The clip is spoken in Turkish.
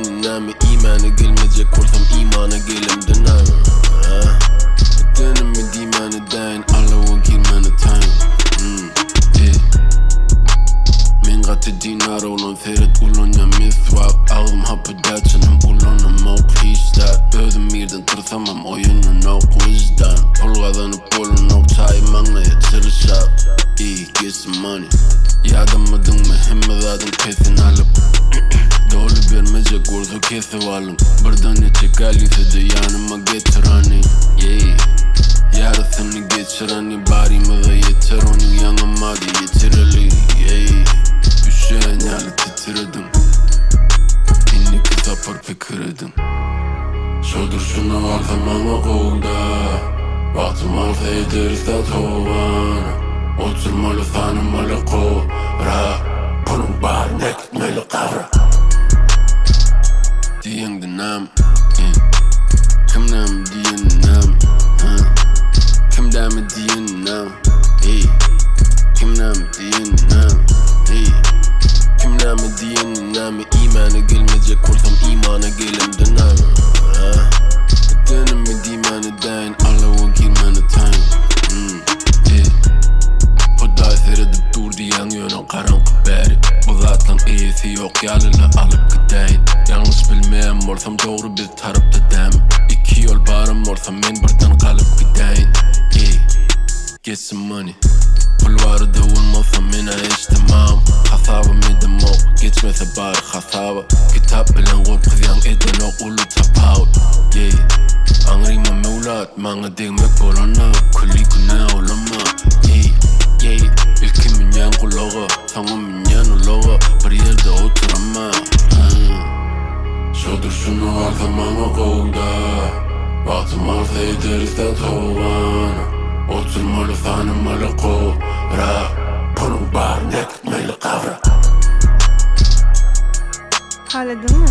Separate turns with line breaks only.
inanma imana gelmeyecek olsam imana gelimden Deneme dimana dayn Allah'a girmene tayn Min gati dinar olan seyret ulan ya misvap Ağzım hapı daçanım ulanım o piştat Özüm birden tırsamam oyunun o vicdan Pul kazanıp olun o çaymağına yatırışap get some money Yadamadın mı hemme zaten kesin alıp Doğru vermeyecek ordu kesivalım Birden içe kalite de yanıma getir hani Yarısını geçir hani barimize yeter onu yanıma da yetireli Üşüyen yerli titredim İnni kısa pırpikir edin Şudur şunu alsam ama kolda Vaktim alsa ederiz de tovan Oturmalı tanımalı kora Bunun bağrına gitmeli kavra Diyen de nam Kimden diyen nam Kimden mi diyen nam Kimden mi diyen nam Kimden mi diyen nam İmana gelmeyecek olsam imana gelimden Deneme dimana dayn Allah'a girmene tayn Seyredip durdu yan yönen karanlık beri Bu zatlan iyisi yok yalıyla alıp gideyin Yanlış bilmeyen olsam doğru bir tarafta dem İki yol barım olsam men birden kalıp gideyin Get some money Pul varı da olmasa mena içtimam Hasabım edim o geçmese bari hasaba Kitap bilen korkuz yan eden o ulu tapav Angrima mevlat Manga degmek bolana Kulli günah olama İlkimin yan kulağı Sanımın yan ulağı Bir yerde oturama Şudur şunu alsam ama kolda Vaktim alsa ederiz de tovan Oturmalı tanımalı kora Bunun bağrına gitmeli kavra
Ağladın mı?